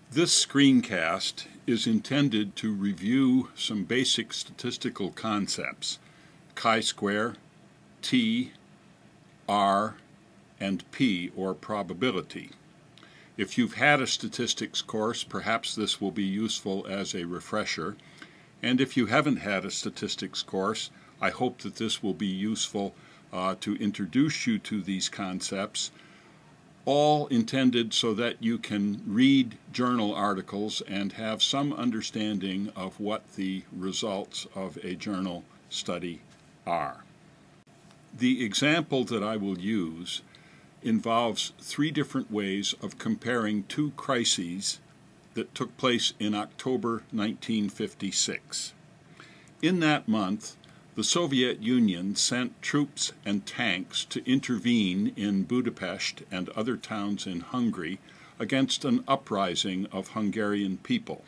This screencast is intended to review some basic statistical concepts: chi-square, T, R, and P, or probability. If you've had a statistics course, perhaps this will be useful as a refresher. And if you haven't had a statistics course, I hope that this will be useful to introduce you to these concepts, all intended so that you can read journal articles and have some understanding of what the results of a journal study are. The example that I will use involves three different ways of comparing two crises that took place in October 1956. In that month, the Soviet Union sent troops and tanks to intervene in Budapest and other towns in Hungary against an uprising of Hungarian people.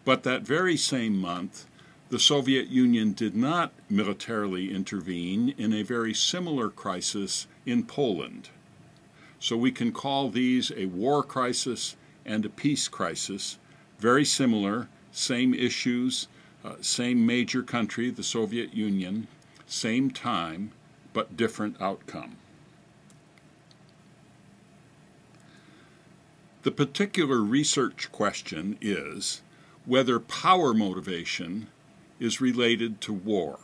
But that very same month, the Soviet Union did not militarily intervene in a very similar crisis in Poland. So we can call these a war crisis and a peace crisis, very similar, same issues, same major country, the Soviet Union, same time, but different outcome. The particular research question is whether power motivation is related to war.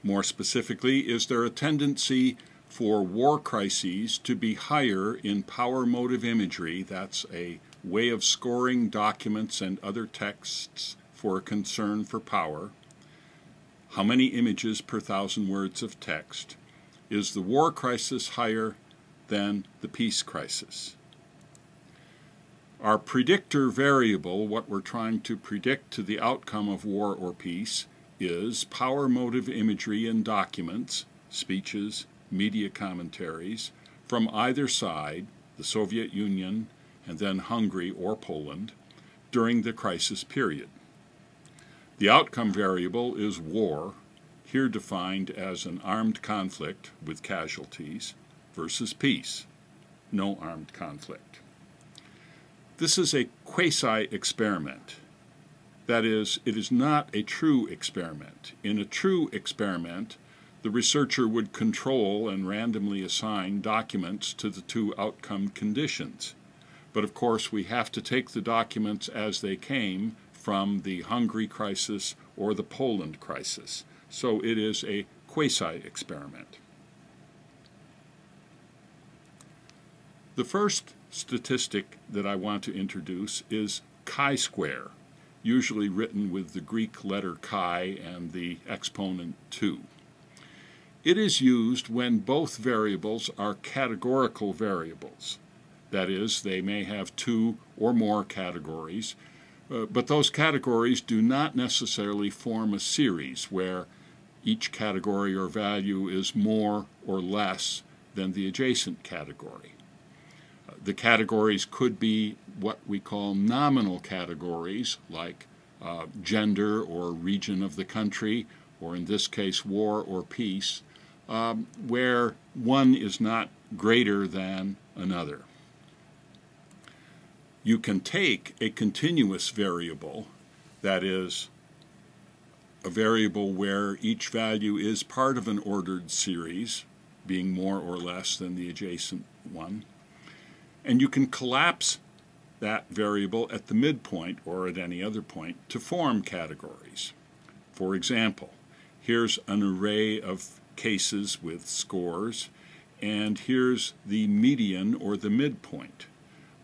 More specifically, is there a tendency for war crises to be higher in power motive imagery? That's a way of scoring documents and other texts for a concern for power. How many images per 1,000 words of text? Is the war crisis higher than the peace crisis? Our predictor variable, what we're trying to predict to the outcome of war or peace, is power motive imagery in documents, speeches, media commentaries, from either side, the Soviet Union and then Hungary or Poland, during the crisis period. The outcome variable is war, here defined as an armed conflict with casualties, versus peace, no armed conflict. This is a quasi-experiment. That is, it is not a true experiment. In a true experiment, the researcher would control and randomly assign documents to the two outcome conditions. But of course, we have to take the documents as they came from the Hungary crisis or the Poland crisis. So it is a quasi-experiment. The first statistic that I want to introduce is chi-square, usually written with the Greek letter chi and the exponent 2. It is used when both variables are categorical variables. That is, they may have two or more categories, but those categories do not necessarily form a series where each category or value is more or less than the adjacent category. The categories could be what we call nominal categories, like gender or region of the country, or in this case war or peace, where one is not greater than another. You can take a continuous variable, that is, a variable where each value is part of an ordered series, being more or less than the adjacent one, and you can collapse that variable at the midpoint or at any other point to form categories. For example, here's an array of cases with scores, and here's the median or the midpoint.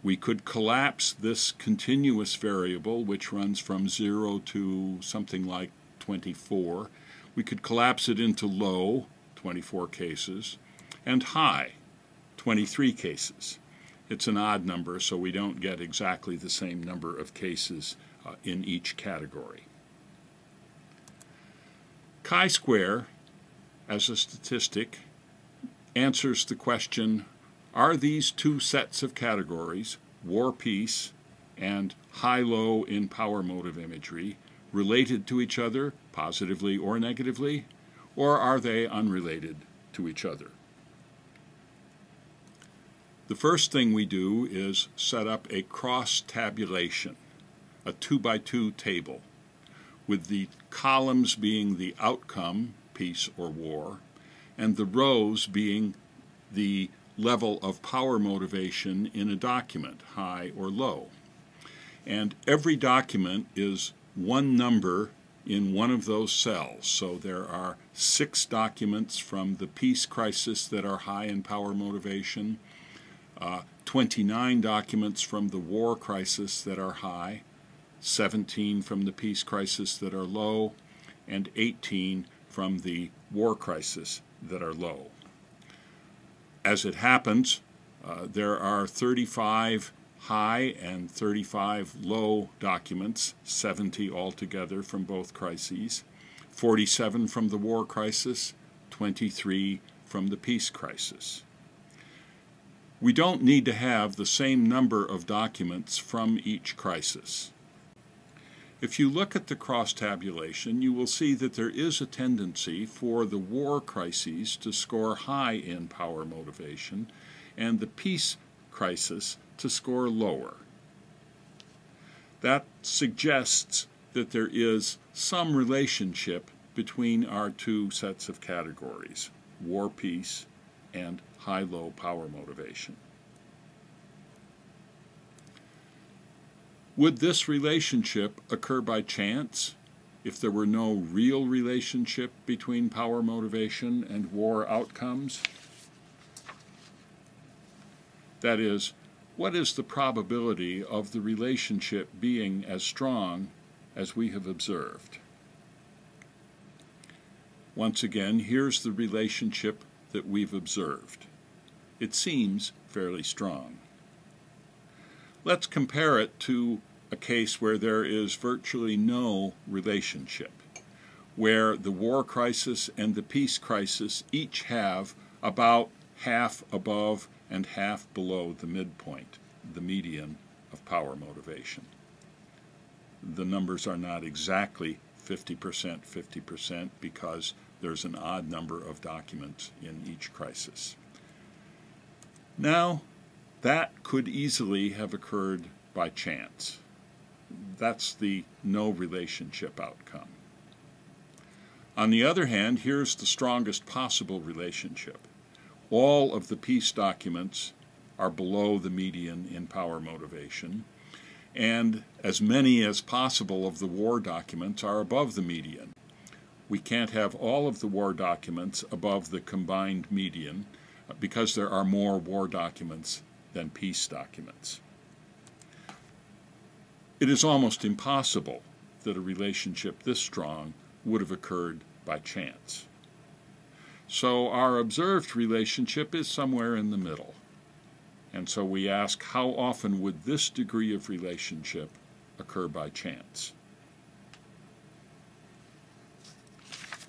We could collapse this continuous variable, which runs from 0 to something like 24. We could collapse it into low, 24 cases, and high, 23 cases. It's an odd number, so we don't get exactly the same number of cases in each category. Chi-square, as a statistic, answers the question, are these two sets of categories, war-peace and high-low in power motive imagery, related to each other, positively or negatively, or are they unrelated to each other? The first thing we do is set up a cross-tabulation, a 2x2 table, with the columns being the outcome, peace or war, and the rows being the level of power motivation in a document, high or low. And every document is one number in one of those cells. So there are 6 documents from the peace crisis that are high in power motivation, 29 documents from the war crisis that are high, 17 from the peace crisis that are low, and 18 from the war crisis that are low. As it happens, there are 35 high and 35 low documents, 70 altogether from both crises, 47 from the war crisis, 23 from the peace crisis. We don't need to have the same number of documents from each crisis. If you look at the cross-tabulation, you will see that there is a tendency for the war crises to score high in power motivation and the peace crisis to score lower. That suggests that there is some relationship between our two sets of categories, war-peace and high-low power motivation. Would this relationship occur by chance if there were no real relationship between power motivation and war outcomes? That is, what is the probability of the relationship being as strong as we have observed? Once again, here's the relationship that we've observed. It seems fairly strong. Let's compare it to a case where there is virtually no relationship, where the war crisis and the peace crisis each have about half above and half below the midpoint, the median of power motivation. The numbers are not exactly 50%, 50% because there's an odd number of documents in each crisis. Now, that could easily have occurred by chance. That's the no relationship outcome. On the other hand, here's the strongest possible relationship. All of the peace documents are below the median in power motivation, and as many as possible of the war documents are above the median. We can't have all of the war documents above the combined median because there are more war documents than peace documents. It is almost impossible that a relationship this strong would have occurred by chance. So our observed relationship is somewhere in the middle. And so we ask, how often would this degree of relationship occur by chance?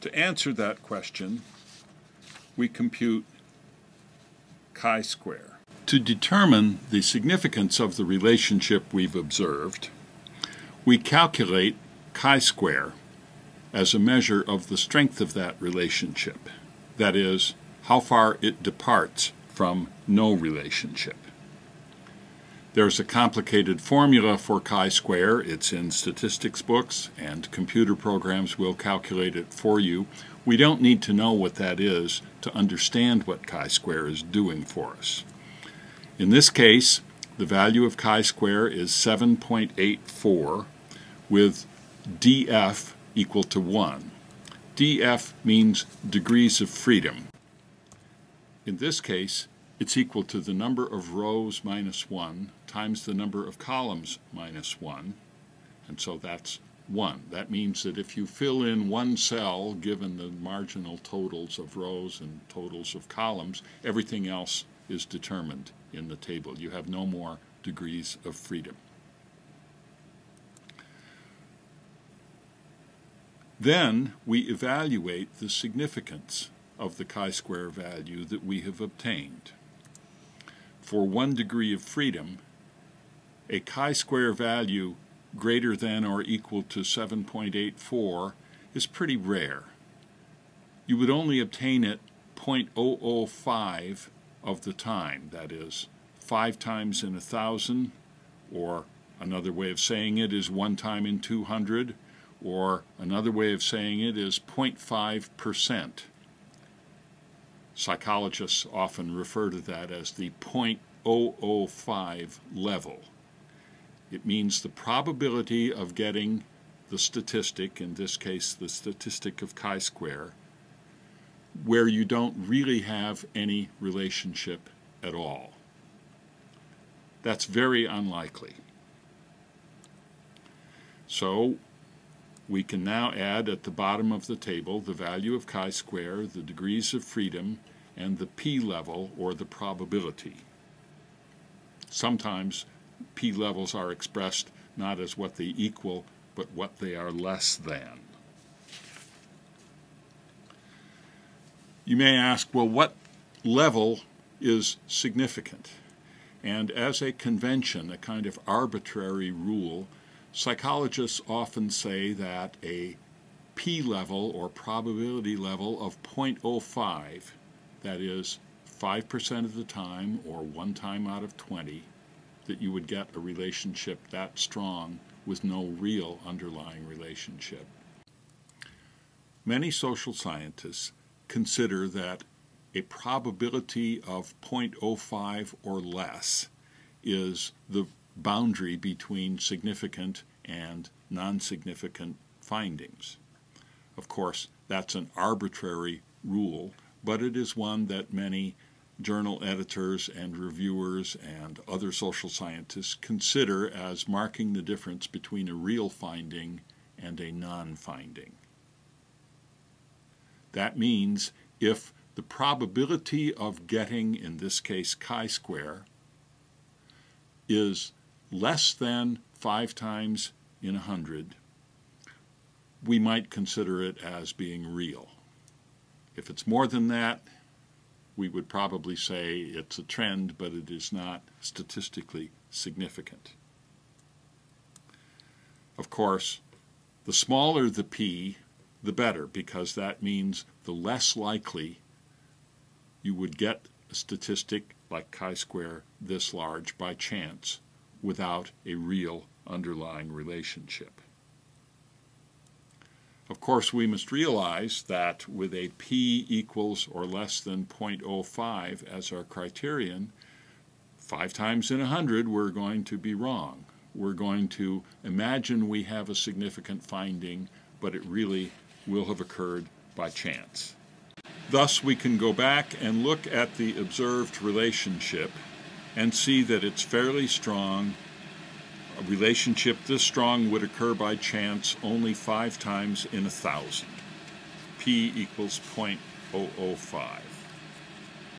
To answer that question, we compute chi-square. To determine the significance of the relationship we've observed, we calculate chi-square as a measure of the strength of that relationship. That is, how far it departs from no relationship. There's a complicated formula for chi-square. It's in statistics books, and computer programs will calculate it for you. We don't need to know what that is to understand what chi-square is doing for us. In this case, the value of chi-square is 7.84 with df equal to 1. df means degrees of freedom. In this case, it's equal to the number of rows minus 1 times the number of columns minus 1, and so that's 1. That means that if you fill in one cell, given the marginal totals of rows and totals of columns, everything else is determined in the table. You have no more degrees of freedom. Then we evaluate the significance of the chi-square value that we have obtained. For 1 degree of freedom, a chi-square value greater than or equal to 7.84 is pretty rare. You would only obtain it 0.005 of the time, that is, 5 times in 1,000, or another way of saying it is 1 time in 200, or another way of saying it is 0.5%. Psychologists often refer to that as the 0.005 level. It means the probability of getting the statistic, in this case the statistic of chi-square, where you don't really have any relationship at all. That's very unlikely. So we can now add at the bottom of the table the value of chi-square, the degrees of freedom, and the p-level, or the probability. Sometimes p-levels are expressed not as what they equal, but what they are less than. You may ask, well, what level is significant? And as a convention, a kind of arbitrary rule, psychologists often say that a p-level or probability level of 0.05, that is 5% of the time or 1 time out of 20, that you would get a relationship that strong with no real underlying relationship. Many social scientists consider that a probability of 0.05 or less is the boundary between significant and non-significant findings. Of course, that's an arbitrary rule, but it is one that many journal editors and reviewers and other social scientists consider as marking the difference between a real finding and a non-finding. That means if the probability of getting, in this case, chi-square, is less than 5 times in 100, we might consider it as being real. If it's more than that, we would probably say it's a trend, but it is not statistically significant. Of course, the smaller the p, the better, because that means the less likely you would get a statistic like chi-square this large by chance without a real underlying relationship. Of course, we must realize that with a p equals or less than 0.05 as our criterion, 5 times in 100 we're going to be wrong. We're going to imagine we have a significant finding, but it really will have occurred by chance. Thus, we can go back and look at the observed relationship and see that it's fairly strong. A relationship this strong would occur by chance only 5 times in 1,000. P equals 0.005.